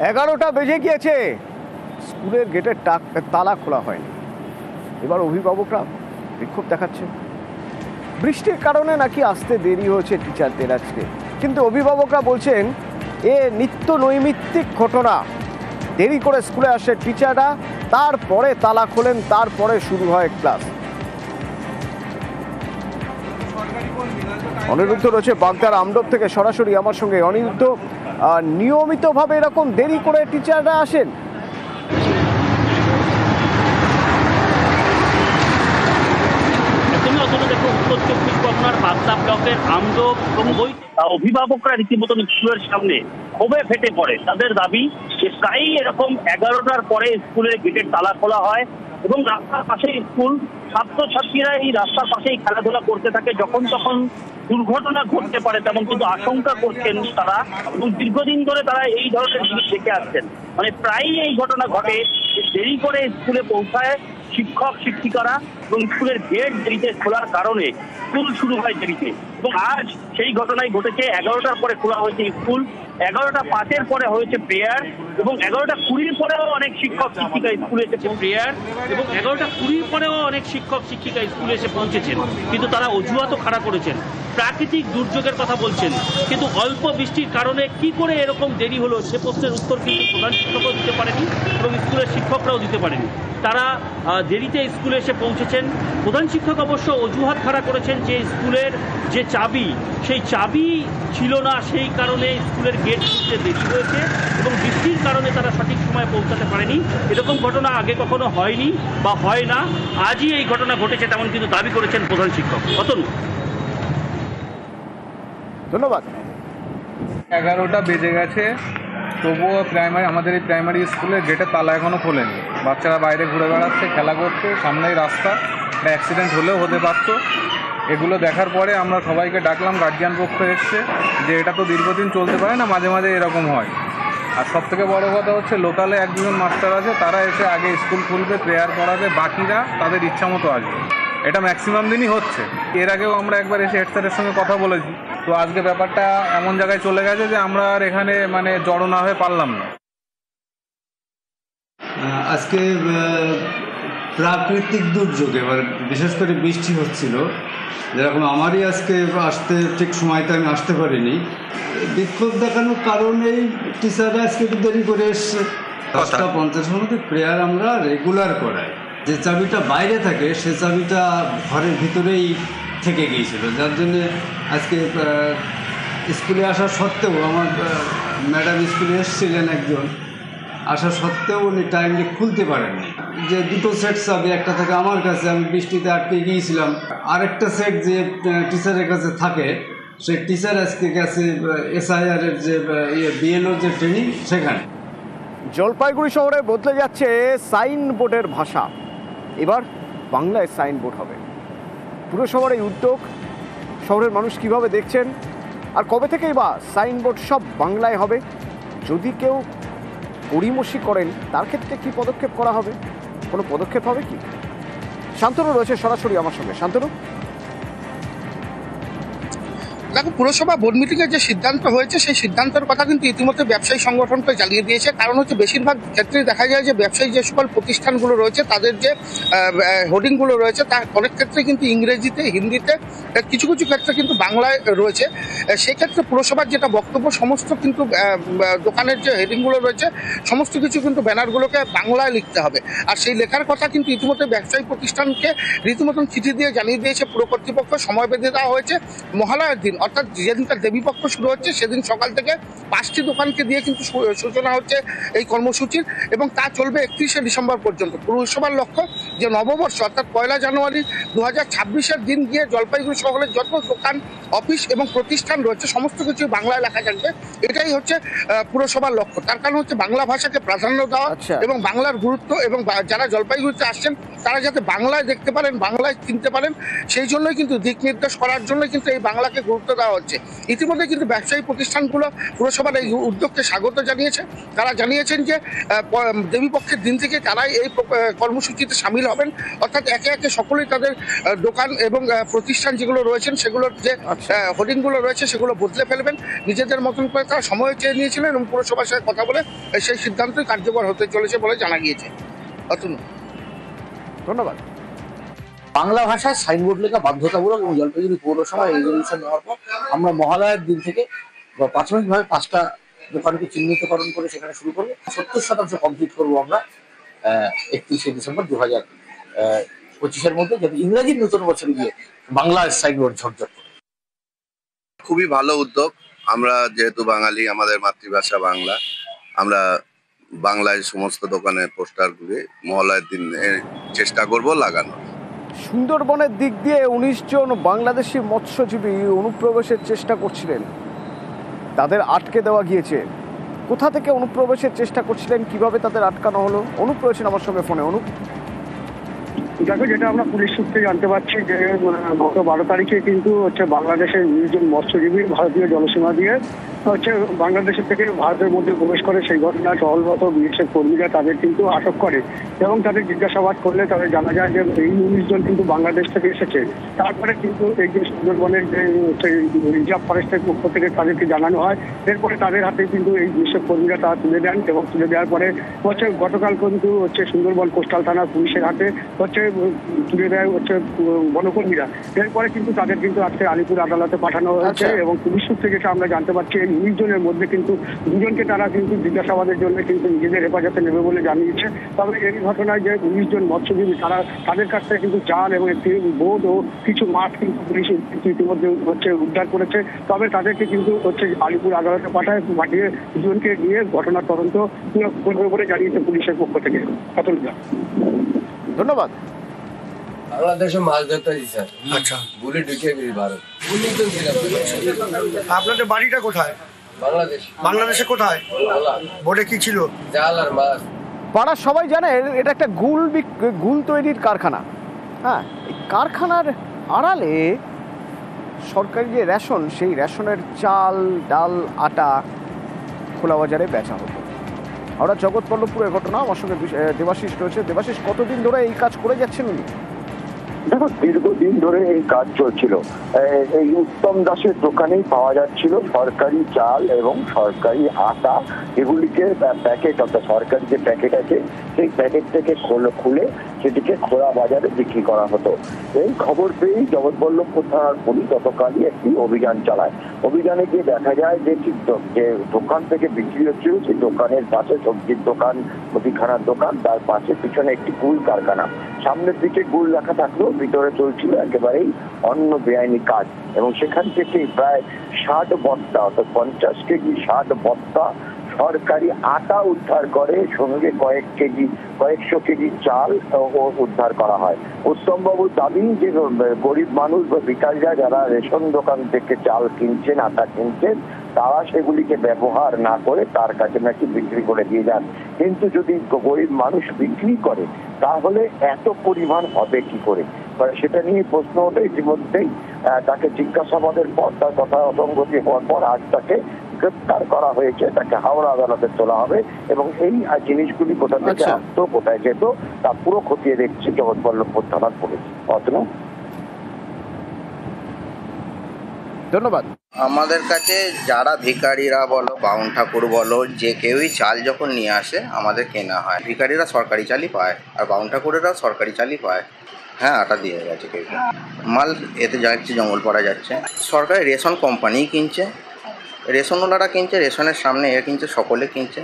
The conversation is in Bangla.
11টা বেজে গিয়েছে, স্কুলের গেটের তালা খোলা হয়নি। এবার অভিভাবকরা বিক্ষোভ দেখাচ্ছে। বৃষ্টির কারণে নাকি আসতে দেরি হয়েছে টিচারদের আজকে, কিন্তু অভিভাবকরা বলছেন এ নিত্য নৈমিত্তিক ঘটনা। দেরি করে স্কুলে আসে টিচাররা, তারপরে তালা খোলেন, তারপরে শুরু হয় ক্লাস। অনিরুদ্ধ রয়েছে বাগদার আমডোব থেকে সরাসরি আমার সঙ্গে। অনিরুদ্ধ, নিয়মিতভাবে এরকম দেরি করে টিচাররা আসেন? উত্তর চব্বিশ পরগনার বাগদা ব্লকের আমডোব অভিভাবকরা রীতিমতন স্কুলের সামনে ক্ষোভে ফেটে পড়ে। তাদের দাবি যে প্রায়ই এরকম 11টার পরে স্কুলের গেটের তালা খোলা হয় এবং রাস্তার পাশে স্কুল, ছাত্রছাত্রীরা এই রাস্তার পাশেই খেলাধুলা করতে থাকে। যখন তখন দুর্ঘটনা ঘটতে পারে তেমন কিন্তু আশঙ্কা করছেন তারা, এবং দীর্ঘদিন ধরে তারা এই ধরনের জিনিস দেখে আসছেন। মানে প্রায়ই এই ঘটনা ঘটে, দেরি করে স্কুলে পৌঁছায় শিক্ষক শিক্ষিকারা এবং স্কুলের গেট দেরিতে খোলার কারণে স্কুল শুরু হয় দেরিতে। এবং আজ সেই ঘটনাই ঘটেছে। 11টার পরে খোলা হয়েছে স্কুল, 11টা 5-এর পরে হয়েছে প্রেয়ার, এবং 11টা 20-র পরেও অনেক শিক্ষক শিক্ষিকা স্কুলে এসেছে প্রেয়ার, এবং 11টা 20-র পরেও অনেক শিক্ষক শিক্ষিকা স্কুলে এসে পৌঁছেছেন। কিন্তু তারা অজুহাতও খাড়া করেছেন, প্রাকৃতিক দুর্যোগের কথা বলছেন। কিন্তু অল্প বৃষ্টির কারণে কি করে এরকম দেরি হলো সে প্রশ্নের উত্তর কিন্তু প্রধান শিক্ষকও দিতে পারেনি এবং স্কুলের শিক্ষকরাও দিতে পারেনি। তারা দেরিতে স্কুলে এসে পৌঁছেছেন। প্রধান শিক্ষক অবশ্য অজুহাত খাড়া করেছেন যে স্কুলের যে চাবি, সেই চাবি ছিল না, সেই কারণে স্কুলের গেট খুলতে দেরি হয়েছে এবং বৃষ্টির কারণে তারা সঠিক সময়ে পৌঁছাতে পারেনি। এরকম ঘটনা আগে কখনো হয়নি বা হয় না, আজই এই ঘটনা ঘটেছে তেমন কিন্তু দাবি করেছেন প্রধান শিক্ষক। অতনু, ধন্যবাদ। 11টা বেজে গেছে, তবুও আমাদের এই প্রাইমারি স্কুলের গেটের তালা এখনও খোলেনি। বাচ্চারা বাইরে ঘুরে বেড়াচ্ছে, খেলা করছে, সামনেই রাস্তা, একটা অ্যাক্সিডেন্ট হলেও হতে পারত। এগুলো দেখার পরে আমরা সবাইকে ডাকলাম, গার্জিয়ান পক্ষ এসছে যে এটা তো দীর্ঘদিন চলতে পারে না, মাঝে মাঝে এরকম হয়। আর সবথেকে বড় কথা হচ্ছে লোকালে 1-2জন মাস্টার আছে, তারা এসে আগে স্কুল খুলবে, প্রেয়ার করাবে, বাকিরা তাদের ইচ্ছা মতো আসবে। এটা ম্যাক্সিমাম দিনই হচ্ছে। এর আগেও আমরা একবার এসে হেড স্যারের সঙ্গে কথা বলেছি, তো আজকে ব্যাপারটা এমন জায়গায় চলে গেছে যে আমরা আর এখানে জড়ো না হয়ে পারলাম না। আজকে প্রাকৃতিক দুর্যোগ, এবার বিশেষ করে বৃষ্টি হচ্ছিল, যেরকম আমারই আজকে আসতে ঠিক সময়তে আমি আসতে পারিনি। বিক্ষোভ দেখানোর কারণেই টিচাররা আজকে একটু দেরি করে এসছে। 10টা 50-এর মধ্যে প্রেয়ার আমরা রেগুলার করাই। যে চাবিটা বাইরে থাকে সে চাবিটা ঘরের ভিতরেই থেকে গিয়েছিল, যার জন্যে আজকে স্কুলে আসা সত্ত্বেও আমার ম্যাডাম স্কুলে এসেছিলেন একজন, আসা সত্ত্বেও উনি টাইমলি খুলতে পারেননি। যে 2টো সেট চাবি, একটা থাকে আমার কাছে, আমি বৃষ্টিতে আটকে গিয়েছিলাম, আরেকটা সেট যে টিচারের কাছে থাকে, সেই টিচার আজকে গেছে SIR-এর যে BLO যে ট্রেনিং সেখানে। জলপাইগুড়ি শহরে বদলে যাচ্ছে সাইনবোর্ডের ভাষা, এবার বাংলায় সাইনবোর্ড হবে। পুরসভার এই উদ্যোগ শহরের মানুষ কিভাবে দেখছেন, আর কবে থেকেই বা সাইনবোর্ড সব বাংলায় হবে? যদি কেউ গড়িমসি করেন তার ক্ষেত্রে কি পদক্ষেপ করা হবে? কোনো পদক্ষেপ হবে কি? শান্তনু রয়েছে সরাসরি আমার সঙ্গে। শান্তনু, দেখো, পুরসভা বোর্ড মিটিংয়ে যে সিদ্ধান্ত হয়েছে সেই সিদ্ধান্তের কথা কিন্তু ইতিমধ্যে ব্যবসায়ী সংগঠনকে জ্বালিয়ে দিয়েছে। কারণ হচ্ছে বেশিরভাগ ক্ষেত্রেই দেখা যায় যে ব্যবসায়ী যে সকল প্রতিষ্ঠানগুলো রয়েছে তাদের যে হোর্ডিংগুলো রয়েছে তা অনেক ক্ষেত্রে কিন্তু ইংরেজিতে, হিন্দিতে, কিছু কিছু ক্ষেত্রে কিন্তু বাংলায় রয়েছে। সেক্ষেত্রে পুরসভার যেটা বক্তব্য, সমস্ত কিন্তু দোকানের যে হেডিংগুলো রয়েছে সমস্ত কিছু কিন্তু ব্যানারগুলোকে বাংলায় লিখতে হবে। আর সেই লেখার কথা কিন্তু ইতিমধ্যে ব্যবসায়ী প্রতিষ্ঠানকে রীতিমতন চিঠি দিয়ে জানিয়ে দিয়েছে পুর কর্তৃপক্ষ। সময় বেঁধে দেওয়া হয়েছে মহালয়ার দিন, অর্থাৎ যেদিনকার দেবীপক্ষ শুরু হচ্ছে সেদিন সকাল থেকে 5টি দোকানকে দিয়ে কিন্তু সূচনা হচ্ছে এই কর্মসূচির, এবং তা চলবে 31শে ডিসেম্বর পর্যন্ত। পুরসভার লক্ষ্য যে নববর্ষ অর্থাৎ 1 জানুয়ারি 2026-এর দিন গিয়ে জলপাইগুড়ি শহরের যত দোকান, অফিস এবং প্রতিষ্ঠান রয়েছে সমস্ত কিছু বাংলায় লেখা থাকবে। এটাই হচ্ছে পুরসভার লক্ষ্য। তার কারণ হচ্ছে বাংলা ভাষাকে প্রাধান্য দেওয়া এবং বাংলার গুরুত্ব, এবং যারা জলপাইগুড়িতে আসছেন তারা যাতে বাংলায় দেখতে পারেন, বাংলায় চিনতে পারেন, সেই জন্যই কিন্তু দিক নির্দেশ করার জন্যই কিন্তু এই বাংলাকে গুরুত্ব দেওয়া হচ্ছে। ইতিমধ্যে কিন্তু ব্যবসায়ী প্রতিষ্ঠানগুলো পুরসভার এই উদ্যোগকে স্বাগত জানিয়েছে। তারা জানিয়েছেন যে দেবীপক্ষের দিন থেকে তারাই এই কর্মসূচিতে সামিল হবেন, অর্থাৎ একে একে সকলেই তাদের দোকান এবং প্রতিষ্ঠান যেগুলো রয়েছেন সেগুলোর যে হোর্ডিংগুলো রয়েছে সেগুলো বদলে ফেলবেন। নিজেদের মতন করে তারা সময় চেয়ে নিয়েছিলেন এবং পুরসভার সাথে কথা বলে সেই সিদ্ধান্তই কার্যকর হতে চলেছে বলে জানা গিয়েছে। অতনু, ধন্যবাদ। বাংলা ভাষায় সাইনবোর্ড লেখা বাধ্যতামূলক এবং জলপাইগুড়ি পৌরসভা রেজলিউশন নেওয়ার পর আমরা মহালয়ার দিন থেকে প্রাথমিকভাবে 5টা দোকানকে চিহ্নিতকরণ করে সেখানে শুরু করবো। 70% কমপ্লিট করবো আমরা 31শে ডিসেম্বর 2025-এর মধ্যে, যাতে ইংরাজির নতুন বছরে গিয়ে বাংলার সাইনবোর্ড ঝরঝর করে। খুবই ভালো উদ্যোগ। আমরা যেহেতু বাঙালি, আমাদের মাতৃভাষা বাংলা, আমরা বাংলায় সমস্ত দোকানের পোস্টারগুলি মহালয়ার দিন চেষ্টা করব লাগানোর। সুন্দরবনের দিক দিয়ে 19 জন বাংলাদেশি মৎস্যজীবী অনুপ্রবেশের চেষ্টা করছিলেন, তাদের আটকে দেওয়া গিয়েছে। কোথা থেকে অনুপ্রবেশের চেষ্টা করছিলেন, কিভাবে তাদের আটকানো হলো? অনুপ রয়েছেন আমার সঙ্গে ফোনে। অনুপ, দেখো, যেটা আমরা পুলিশ সূত্রে জানতে পারছি যে গত 12 তারিখে কিন্তু বাংলাদেশের 19 জন মৎস্যজীবী ভারতীয় জলসীমা দিয়ে বাংলাদেশের থেকে ভারতের মধ্যে প্রবেশ করে। সেই ঘটনায় টহলরত বিএসএফ কর্মীরা তাদের কিন্তু আটক করে এবং তাদের জিজ্ঞাসাবাদ করলে তাদের জানা যায় যে এই 19 জন কিন্তু বাংলাদেশ থেকে এসেছে। তারপরে কিন্তু এই যে সুন্দরবনের যে রিজার্ভ ফরেস্টের পক্ষ থেকে তাদেরকে জানানো হয়, এরপরে তাদের হাতে কিন্তু এই বিএসএফ কর্মীরা তারা তুলে দেন এবং তুলে দেওয়ার পরে গতকাল কিন্তু সুন্দরবন কোস্টাল থানার পুলিশের হাতে তুলে দেয় বনকর্মীরা। এরপরে কিন্তু তাদের কিন্তু আজকে আলিপুর আদালতে পাঠানো হয়েছে এবং পুলিশ সূত্রে যেটা আমরা জানতে পারছি, 19 জনের মধ্যে কিন্তু 2 জনকে তারা কিন্তু জিজ্ঞাসাবাদের জন্য কিন্তু নিজেদের হেফাজতে নেবে বলে জানিয়েছে। তবে এই ঘটনায় যে 19 জন মৎস্যজীবী তাদের কাছ থেকে কিন্তু জাল এবং একটি বোট ও কিছু মাছ কিন্তু পুলিশ ইতিমধ্যে উদ্ধার করেছে। তবে তাদেরকে কিন্তু আলিপুর আদালতে পাঠিয়ে 2 জনকে নিয়ে ঘটনার তদন্ত করবে বলে জানিয়েছে পুলিশের পক্ষ থেকে। ধন্যবাদ। বাংলাদেশে মাছ ধরতে স্যার। আচ্ছা, গুলি ঢুকে ভারত। আপনাদের বাড়িটা কোথায়? বাংলাদেশ। বাংলাদেশে কোথায়? বোটে কি ছিল? জাল আর মাছ। পাড়ার সবাই জানে এটা একটা গুল তৈরির কারখানা। হ্যাঁ, এই কারখানার আড়ালে সরকারি যে রেশন, সেই রেশনের চাল, ডাল, আটা খোলা বাজারে বেচা হতো। আমরা জগৎবল্লভপুরের ঘটনা, আমার সঙ্গে দেবাশিস রয়েছে। দেবাশিস, কতদিন ধরে এই কাজ করে যাচ্ছেন উনি? দেখো, দীর্ঘদিন ধরে এই কাজ চলছিল। এই উত্তম দাসের দোকানেই পাওয়া যাচ্ছিল সরকারি চাল এবং সরকারি আটা। এগুলিকে প্যাকেট, অর্থাৎ সরকারি যে প্যাকেট আছে সেই প্যাকেট থেকে খুলে সেটিকে খোলা বাজারে বিক্রি করা হতো। এই খবর পেয়েই জগৎবল্লভপুর থানার পুলিশ গতকালই একটি অভিযান চালায়। অভিযানে গিয়ে দেখা যায় যে যে দোকান থেকে বিক্রি হচ্ছিল সেই দোকানের পাশে সবজির দোকান, মুদিখানার দোকান, তার পাশে পিছনে একটি গুল কারখানা। সামনের দিকে গুল রাখা থাকলেও ভিতরে চলছিল একেবারেই অন্য বেআইনি কাজ এবং সেখান থেকে প্রায় 60 বস্তা, অর্থাৎ 50 কেজি 60 বস্তা সরকারি আটা উদ্ধার করে, সঙ্গে কয়েকশো কেজি চাল উদ্ধার করা হয়। উত্তমবাবুর দাবি যে গরিব মানুষ বা ভিখারিরা যারা রেশন দোকান থেকে চাল কিনছেন, আটা কিনছেন, তারা সেগুলিকে ব্যবহার না করে তার কাছে নাকি বিক্রি করে দিয়ে যান। কিন্তু যদি গরিব মানুষ বিক্রি করে তাহলে এত পরিমাণ হবে কি করে? সেটা নিয়ে প্রশ্ন ওঠে। ইতিমধ্যেই তাকে জিজ্ঞাসাবাদের পর তার কথা অসঙ্গতি হওয়ার পর আজ তাকে গ্রেপ্তার করা হয়েছে। তাকে হাওড়া আদালতে তোলা হবে এবং এই জিনিসগুলি কোথা থেকে আসতো, কোথায় যেত, তা পুরো খতিয়ে দেখছে জগৎবল্লভপুর থানার পুলিশ। ধন্যবাদ। আমাদের কাছে যারা ভিখারিরা বলো, বাউন ঠাকুর বলো, যে কেউই চাল যখন নিয়ে আসে আমাদের কেনা হয়। ভিখারিরা সরকারি চালই পায় আর বাউন ঠাকুরেরা সরকারি চালই পায়। হ্যাঁ, আটা দিয়ে গেছে কেউ। মাল এতে যাচ্ছে, জঙ্গলপাড়া যাচ্ছে। সরকারি রেশন কোম্পানি কিনছে, রেশনওয়ালারা কিনছে, রেশনের সামনে কিনছে, সকলে কিনছে।